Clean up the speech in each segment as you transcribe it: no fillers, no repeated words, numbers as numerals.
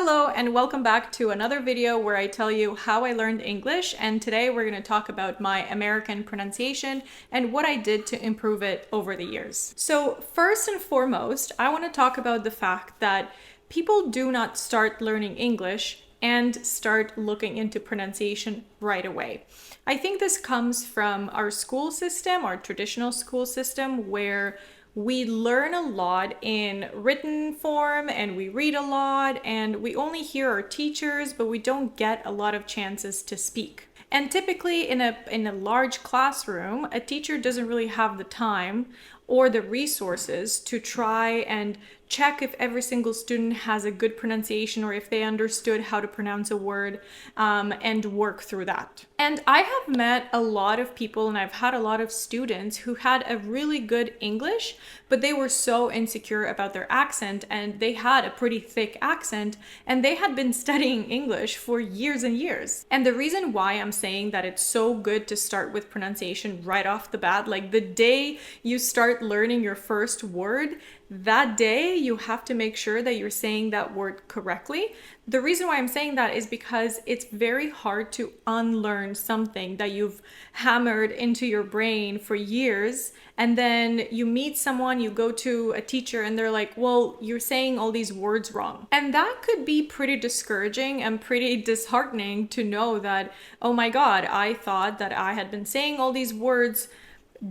Hello and welcome back to another video where I tell you how I learned English, and today we're going to talk about my American pronunciation and what I did to improve it over the years. So first and foremost, I want to talk about the fact that people do not start learning English and start looking into pronunciation right away. I think this comes from our school system, our traditional school system, where we learn a lot in written form and we read a lot and we only hear our teachers, but we don't get a lot of chances to speak. And typically in a large classroom, a teacher doesn't really have the time or the resources to try and check if every single student has a good pronunciation or if they understood how to pronounce a word, and work through that. And I have met a lot of people and I've had a lot of students who had a really good English, but they were so insecure about their accent, and they had a pretty thick accent and they had been studying English for years and years. And the reason why I'm saying that it's so good to start with pronunciation right off the bat, like the day you start learning your first word, that day you have to make sure that you're saying that word correctly. The reason why I'm saying that is because it's very hard to unlearn something that you've hammered into your brain for years, and then you meet someone, you go to a teacher and they're like, well, you're saying all these words wrong. And that could be pretty discouraging and pretty disheartening to know that, oh my God, I thought that I had been saying all these words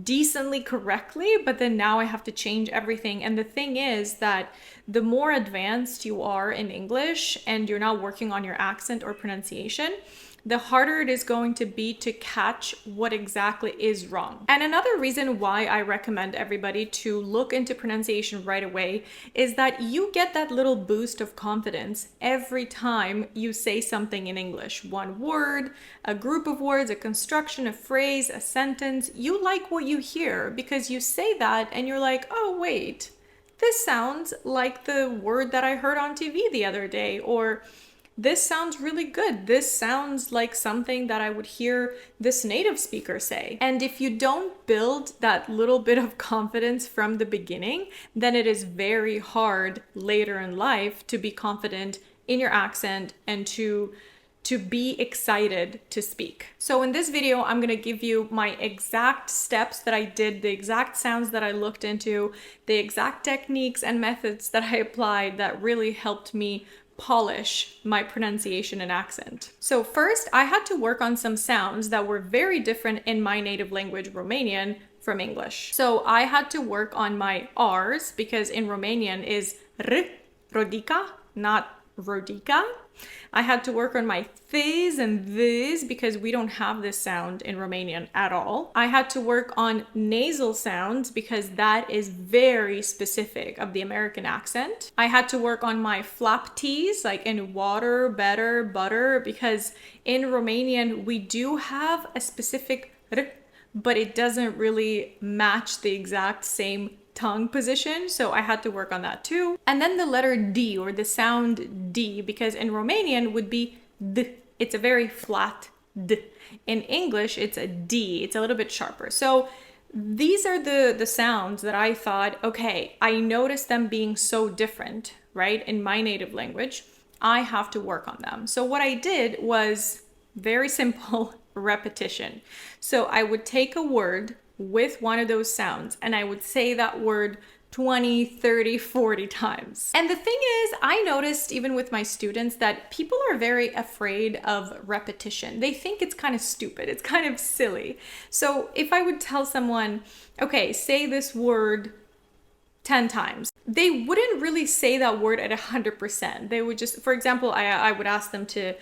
decently correctly, but then now I have to change everything. And the thing is that the more advanced you are in English and you're not working on your accent or pronunciation, the harder it is going to be to catch what exactly is wrong. And another reason why I recommend everybody to look into pronunciation right away is that you get that little boost of confidence every time you say something in English. One word, a group of words, a construction, a phrase, a sentence. You like what you hear because you say that and you're like, oh wait, this sounds like the word that I heard on TV the other day, or this sounds really good. This sounds like something that I would hear this native speaker say. And if you don't build that little bit of confidence from the beginning, then it is very hard later in life to be confident in your accent and to be excited to speak. So in this video, I'm gonna give you my exact steps that I did, the exact sounds that I looked into, the exact techniques and methods that I applied that really helped me polish my pronunciation and accent. So first, I had to work on some sounds that were very different in my native language, Romanian, from English. So I had to work on my R's because in Romanian is R, rodica, not rodica. I had to work on my ths and ths because we don't have this sound in Romanian at all. I had to work on nasal sounds because that is very specific of the American accent. I had to work on my flap t's, like in water, better, butter, because in Romanian we do have a specific r, but it doesn't really match the exact same tongue position, so I had to work on that too. And then the letter D, or the sound D, because in Romanian would be D. It's a very flat D. In English, it's a D. It's a little bit sharper. So these are the sounds that I thought, okay, I noticed them being so different, right? In my native language, I have to work on them. So what I did was very simple repetition. So I would take a word with one of those sounds and I would say that word 20, 30, 40 times. And the thing is, I noticed even with my students that people are very afraid of repetition. They think it's kind of stupid. It's kind of silly. So if I would tell someone, okay, say this word 10 times, they wouldn't really say that word at 100%. They would just, for example, I would ask them to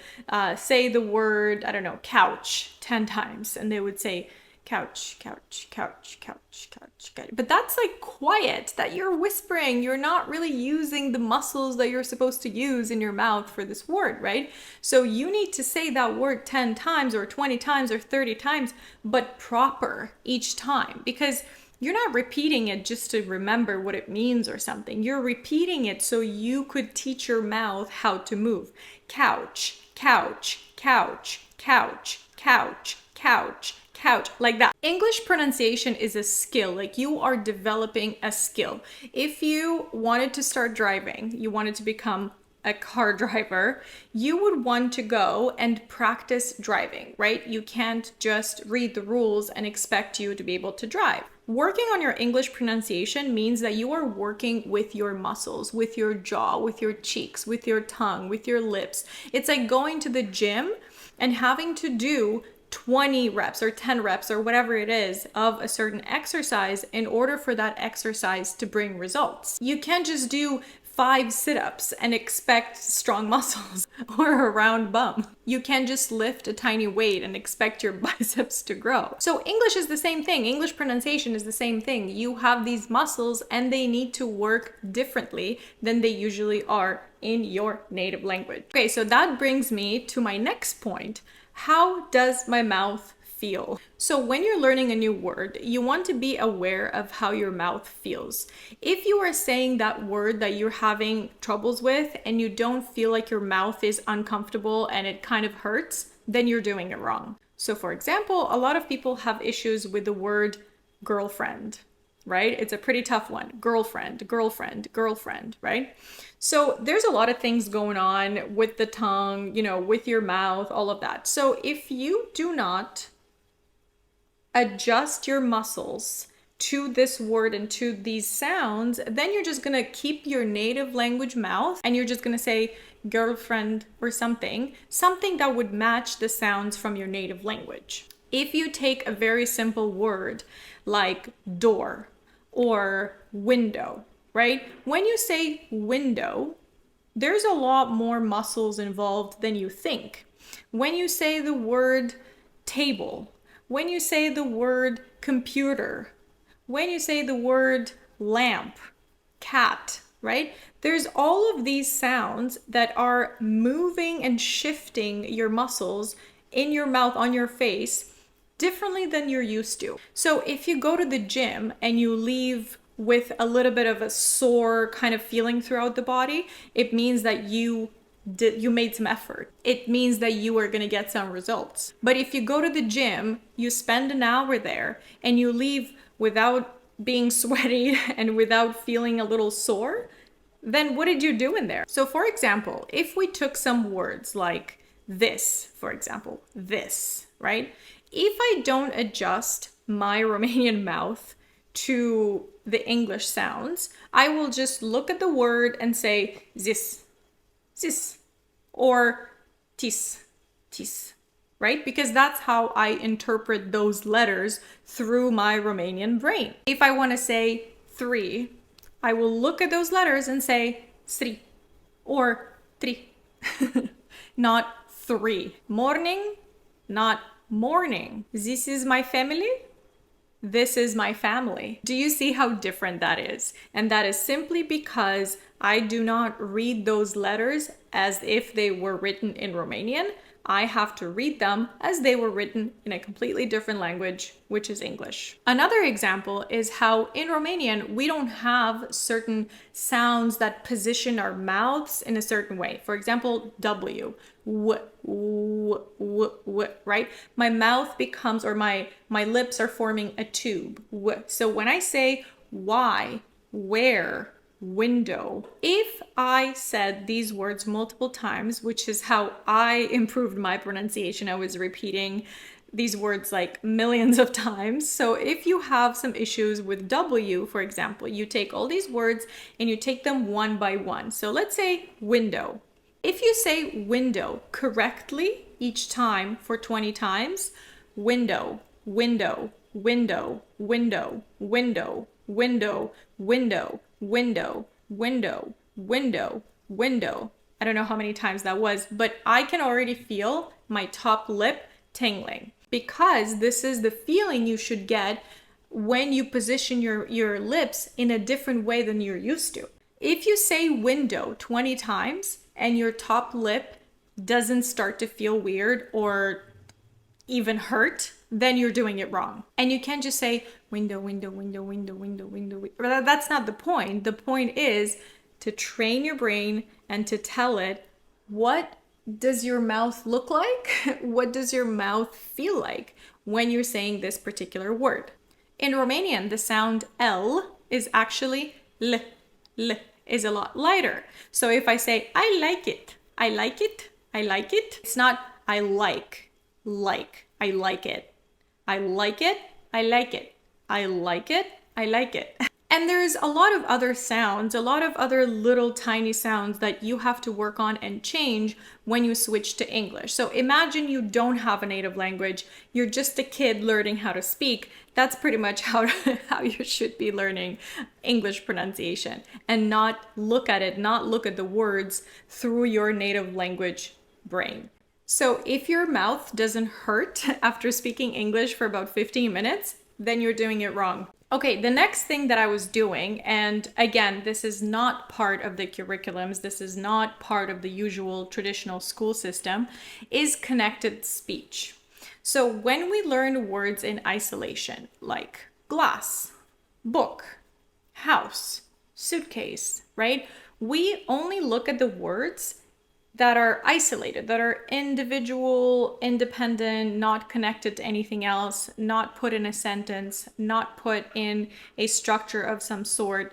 say the word, I don't know, couch 10 times, and they would say couch, couch, couch, couch, couch, couch. But that's like quiet, that you're whispering. You're not really using the muscles that you're supposed to use in your mouth for this word, right? So you need to say that word 10 times or 20 times or 30 times, but proper each time, because you're not repeating it just to remember what it means or something. You're repeating it so you could teach your mouth how to move. Couch, couch, couch, couch, couch, couch, couch, like that. English pronunciation is a skill, like you are developing a skill. If you wanted to start driving, you wanted to become a car driver, you would want to go and practice driving, right? You can't just read the rules and expect you to be able to drive. Working on your English pronunciation means that you are working with your muscles, with your jaw, with your cheeks, with your tongue, with your lips. It's like going to the gym and having to do 20 reps or 10 reps or whatever it is of a certain exercise in order for that exercise to bring results. You can't just do 5 sit-ups and expect strong muscles or a round bum. You can't just lift a tiny weight and expect your biceps to grow. So English is the same thing. English pronunciation is the same thing. You have these muscles and they need to work differently than they usually are in your native language. Okay, so that brings me to my next point. How does my mouth feel? So when you're learning a new word, you want to be aware of how your mouth feels. If you are saying that word that you're having troubles with and you don't feel like your mouth is uncomfortable and it kind of hurts, then you're doing it wrong. So for example, a lot of people have issues with the word girlfriend, right? It's a pretty tough one. Girlfriend, girlfriend, girlfriend, right? So there's a lot of things going on with the tongue, with your mouth, all of that. So if you do not adjust your muscles to this word and to these sounds, then you're just gonna keep your native language mouth and you're just gonna say girlfriend or something that would match the sounds from your native language. If you take a very simple word like door or window, right? When you say window, there's a lot more muscles involved than you think. When you say the word table, when you say the word computer, when you say the word lamp, cat, right? There's all of these sounds that are moving and shifting your muscles in your mouth, on your face, differently than you're used to. So if you go to the gym and you leave with a little bit of a sore kind of feeling throughout the body, it means that you made some effort. It means that you are going to get some results. But if you go to the gym, you spend an hour there and you leave without being sweaty and without feeling a little sore, then what did you do in there? So for example, if we took some words like this, for example, this, right? If I don't adjust my Romanian mouth to the English sounds, I will just look at the word and say this, or tis, right? Because that's how I interpret those letters through my Romanian brain. If I want to say 3, I will look at those letters and say sri or tri, not 3. Morning, not morning. This is my family. This is my family. Do you see how different that is? And that is simply because I do not read those letters as if they were written in Romanian. I have to read them as they were written in a completely different language, which is English. Another example is how in Romanian, we don't have certain sounds that position our mouths in a certain way. For example, W, right? My mouth becomes, or my lips are forming a tube. So when I say why, where, window, if I said these words multiple times, which is how I improved my pronunciation, I was repeating these words like millions of times. So if you have some issues with W, for example, you take all these words and you take them one by one. So let's say window. If you say window correctly each time for 20 times, window, window, window, window, window, window, window, window, window, window, window. I don't know how many times that was, but I can already feel my top lip tingling because this is the feeling you should get when you position your lips in a different way than you're used to. If you say window 20 times and your top lip doesn't start to feel weird or even hurt, then you're doing it wrong. And you can't just say window, window, window, window, window, window. That's not the point. The point is to train your brain and to tell it, what does your mouth look like? What does your mouth feel like when you're saying this particular word? In Romanian, the sound L is actually L, is a lot lighter. So if I say, I like it, I like it, I like it, it's not I like, I like it. I like it, I like it. I like it, I like it. And there's a lot of other sounds, a lot of other little tiny sounds that you have to work on and change when you switch to English. So imagine you don't have a native language, you're just a kid learning how to speak. That's pretty much how you should be learning English pronunciation, and not look at it, not look at the words through your native language brain. So if your mouth doesn't hurt after speaking English for about 15 minutes, then you're doing it wrong. Okay, the next thing that I was doing, and again, this is not part of the curriculums, this is not part of the usual traditional school system, is connected speech. So when we learn words in isolation, like glass, book, house, suitcase, right? We only look at the words that are isolated, that are individual, independent, not connected to anything else, not put in a sentence, not put in a structure of some sort.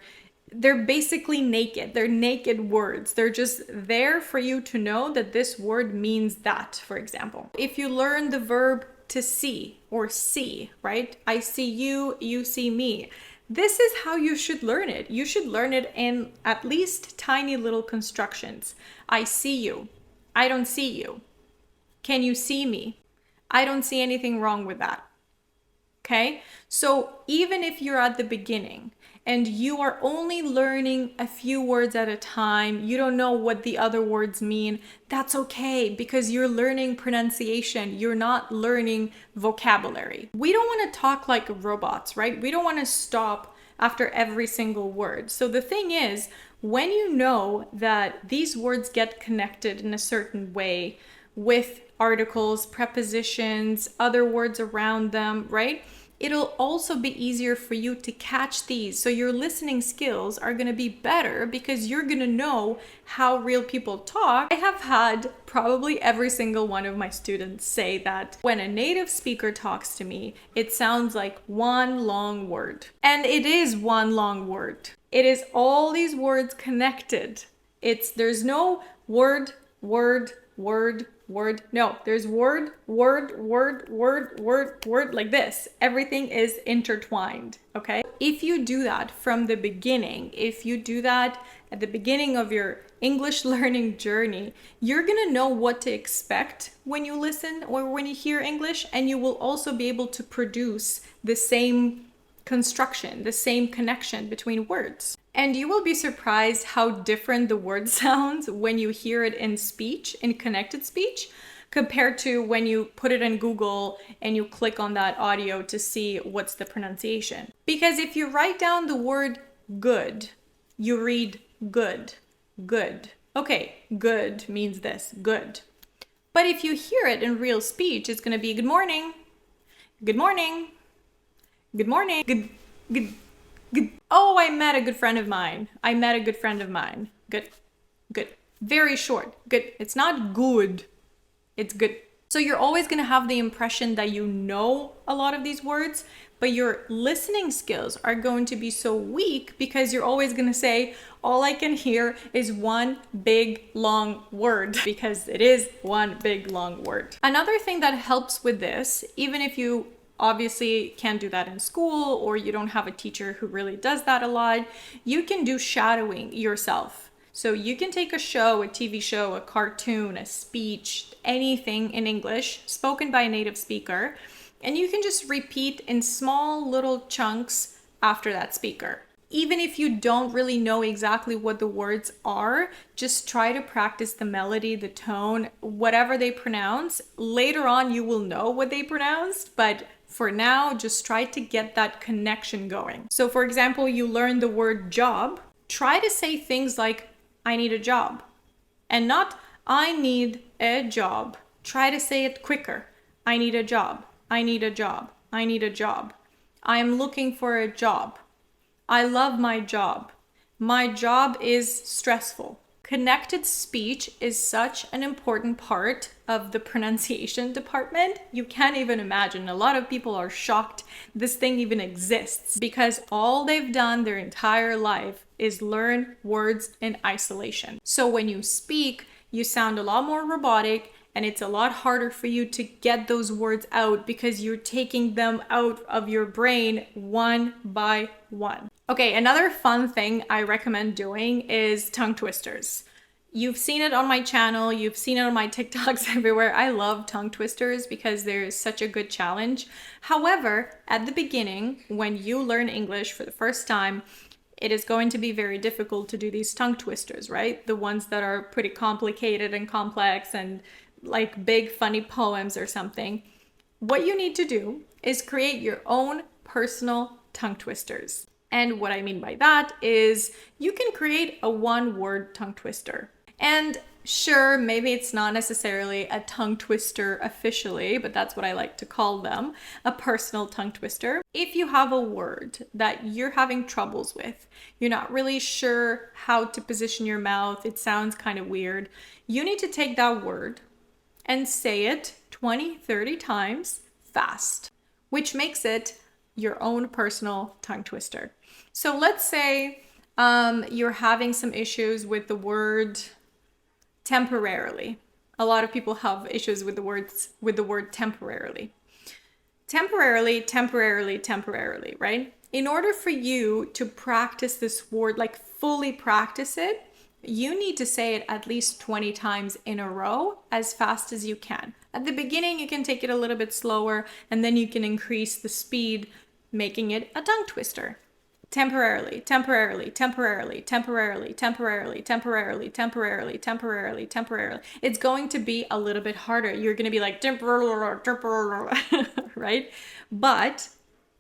They're basically naked. They're naked words. They're just there for you to know that this word means that, for example. If you learn the verb to see or see, right? I see you, you see me. This is how you should learn it. You should learn it in at least tiny little constructions. I see you. I don't see you. Can you see me? I don't see anything wrong with that. Okay? So even if you're at the beginning and you are only learning a few words at a time, you don't know what the other words mean, that's okay, because you're learning pronunciation. You're not learning vocabulary. We don't want to talk like robots, right? We don't want to stop after every single word. So the thing is, when you know that these words get connected in a certain way with articles, prepositions, other words around them, right? It'll also be easier for you to catch these. So your listening skills are going to be better because you're going to know how real people talk. I have had probably every single one of my students say that when a native speaker talks to me, it sounds like one long word. And it is one long word. It is all these words connected. There's no word, word, word, word. No, there's word, word, word, word, word, word, like this. Everything is intertwined, okay? If you do that from the beginning, if you do that at the beginning of your English learning journey, you're gonna know what to expect when you listen or when you hear English, and you will also be able to produce the same construction, the same connection between words. And you will be surprised how different the word sounds when you hear it in speech, in connected speech, compared to when you put it in Google and you click on that audio to see what's the pronunciation. Because if you write down the word good, you read good, good. Okay, good means this, good. But if you hear it in real speech, it's gonna be good morning, good morning, good morning, good, good. Good. Oh, I met a good friend of mine. I met a good friend of mine. Good. Good. Very short. Good. It's not good. It's good. So you're always going to have the impression that you know a lot of these words, but your listening skills are going to be so weak because you're always going to say, all I can hear is one big long word, because it is one big long word. Another thing that helps with this, even if you obviously can't do that in school or you don't have a teacher who really does that a lot, you can do shadowing yourself. So you can take a show, a TV show, a cartoon, a speech, anything in English spoken by a native speaker, and you can just repeat in small little chunks after that speaker. Even if you don't really know exactly what the words are, just try to practice the melody, the tone, whatever they pronounce. Later on, you will know what they pronounced, but for now, just try to get that connection going. So for example, you learn the word job. Try to say things like, I need a job, and not, I need a job. Try to say it quicker. I need a job. I need a job. I need a job. I'm looking for a job. I love my job. My job is stressful. Connected speech is such an important part of the pronunciation department. You can't even imagine. A lot of people are shocked this thing even exists because all they've done their entire life is learn words in isolation. So when you speak, you sound a lot more robotic, and it's a lot harder for you to get those words out because you're taking them out of your brain one by one. Okay, another fun thing I recommend doing is tongue twisters. You've seen it on my channel, you've seen it on my TikToks everywhere. I love tongue twisters because they're such a good challenge. However, at the beginning, when you learn English for the first time, it is going to be very difficult to do these tongue twisters, right? The ones that are pretty complicated and complex and like big funny poems or something. What you need to do is create your own personal tongue twisters. And what I mean by that is you can create a one-word tongue twister. And sure, maybe it's not necessarily a tongue twister officially, but that's what I like to call them, a personal tongue twister. If you have a word that you're having troubles with, you're not really sure how to position your mouth, it sounds kind of weird, you need to take that word and say it 20, 30 times fast, which makes it your own personal tongue twister. So let's say you're having some issues with the word temporarily. A lot of people have issues with the word temporarily. Temporarily, temporarily, temporarily, right? In order for you to practice this word, like fully practice it, you need to say it at least 20 times in a row as fast as you can. At the beginning, you can take it a little bit slower, and then you can increase the speed, making it a tongue twister. Temporarily, temporarily, temporarily, temporarily, temporarily, temporarily, temporarily, temporarily, temporarily. It's going to be a little bit harder. You're going to be like, right? But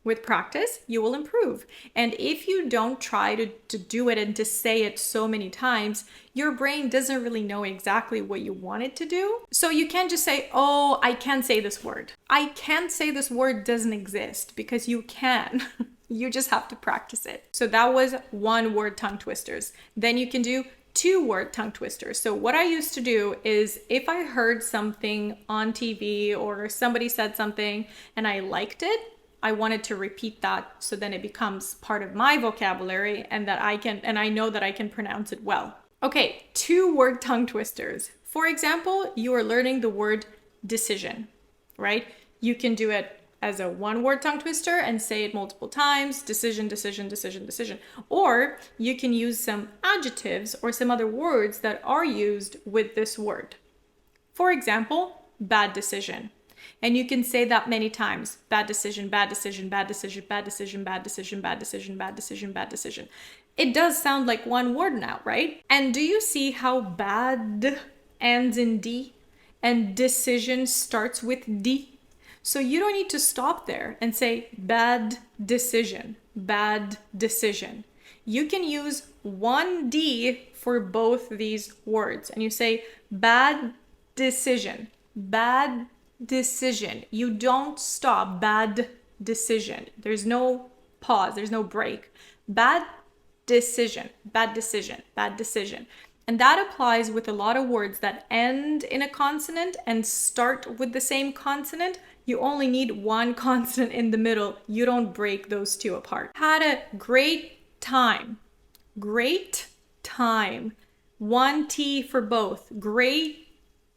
with practice, you will improve. And if you don't try to do it and to say it so many times, your brain doesn't really know exactly what you want it to do. So you can't just say, oh, I can't say this word. I can't say this word doesn't exist, because you can. You just have to practice it. So that was one word tongue twisters. Then you can do 2-word tongue twisters. So what I used to do is if I heard something on TV or somebody said something and I liked it, I wanted to repeat that so then it becomes part of my vocabulary and I know that I can pronounce it well. Okay, 2-word tongue twisters. For example, you are learning the word decision, right? You can do it as a 1-word tongue twister and say it multiple times, decision, decision, decision, decision. Or you can use some adjectives or some other words that are used with this word. For example, bad decision. And you can say that many times. Bad decision, bad decision, bad decision, bad decision, bad decision, bad decision, bad decision, bad decision. It does sound like one word now, right? And do you see how bad ends in D and decision starts with D? So you don't need to stop there and say bad decision, bad decision. You can use one D for both these words and you say bad decision, bad decision. You don't stop. Bad decision. There's no pause. There's no break. Bad decision. Bad decision. Bad decision. And that applies with a lot of words that end in a consonant and start with the same consonant. You only need one consonant in the middle. You don't break those two apart. Had a great time. Great time. One T for both. Great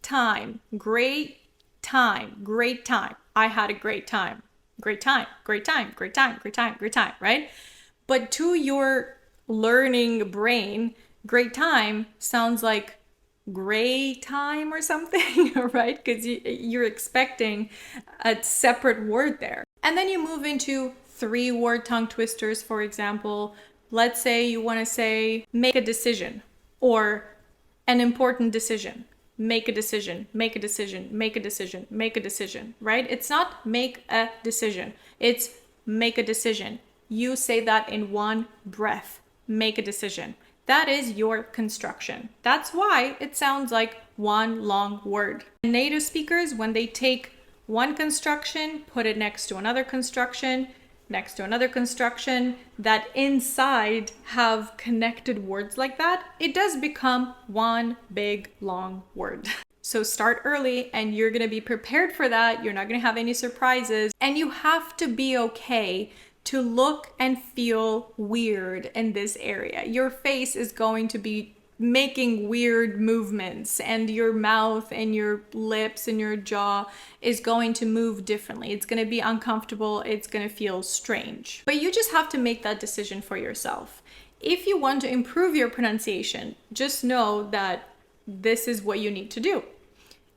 time. Great time. Great time. I had a great time. Great time. Great time. Great time. Great time. Great time. Right? But to your learning brain, great time sounds like gray time or something, right? Because you're expecting a separate word there. And then you move into 3-word tongue twisters, for example. Let's say you want to say make a decision or an important decision. Make a decision, make a decision, make a decision, make a decision, right? It's not make a decision. It's make a decision. You say that in one breath. Make a decision. That is your construction. That's why it sounds like one long word. Native speakers, when they take one construction, put it next to another construction, next to another construction that inside have connected words like that, it does become one big long word. So start early and you're gonna be prepared for that. You're not gonna have any surprises, and you have to be okay to look and feel weird in this area. Your face is going to be making weird movements, and your mouth and your lips and your jaw is going to move differently. It's going to be uncomfortable. It's going to feel strange. But you just have to make that decision for yourself. If you want to improve your pronunciation, just know that this is what you need to do.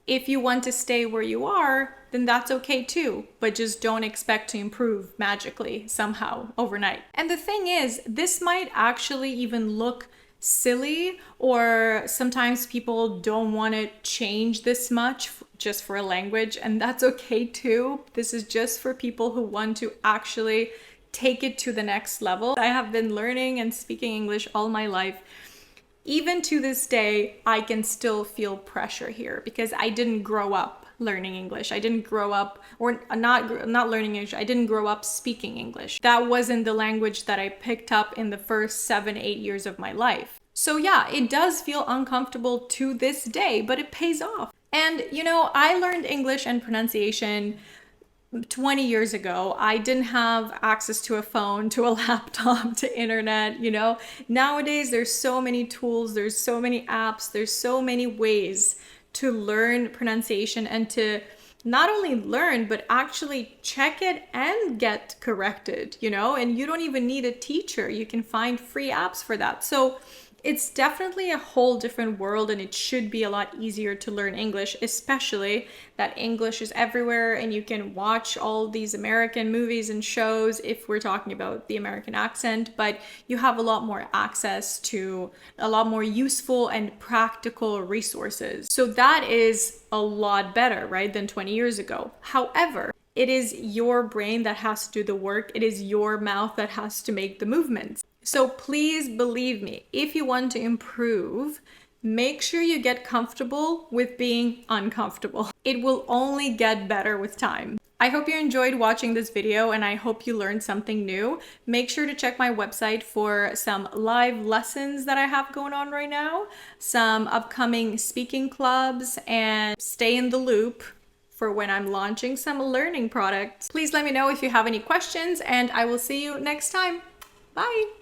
If you want to stay where you are, then that's okay too, but just don't expect to improve magically somehow overnight. And the thing is, this might actually even look silly, or sometimes people don't want to change this much just for a language, and that's okay too. This is just for people who want to actually take it to the next level. I have been learning and speaking English all my life. Even to this day, I can still feel pressure here because I didn't grow up learning English. I didn't grow up, or not learning English. I didn't grow up speaking English. That wasn't the language that I picked up in the first 7-8 years of my life. So yeah, it does feel uncomfortable to this day, but it pays off. And you know, I learned English and pronunciation 20 years ago. I didn't have access to a phone, to a laptop, to internet, you know. Nowadays, there's so many tools, there's so many apps, there's so many ways to learn pronunciation and to not only learn, but actually check it and get corrected, you know. And you don't even need a teacher. You can find free apps for that. So it's definitely a whole different world, and it should be a lot easier to learn English, especially that English is everywhere and you can watch all these American movies and shows if we're talking about the American accent, but you have a lot more access to a lot more useful and practical resources. So that is a lot better, right, than 20 years ago. However, it is your brain that has to do the work. It is your mouth that has to make the movements. So please believe me, if you want to improve, make sure you get comfortable with being uncomfortable. It will only get better with time. I hope you enjoyed watching this video and I hope you learned something new. Make sure to check my website for some live lessons that I have going on right now, some upcoming speaking clubs, and stay in the loop for when I'm launching some learning products. Please let me know if you have any questions, and I will see you next time. Bye!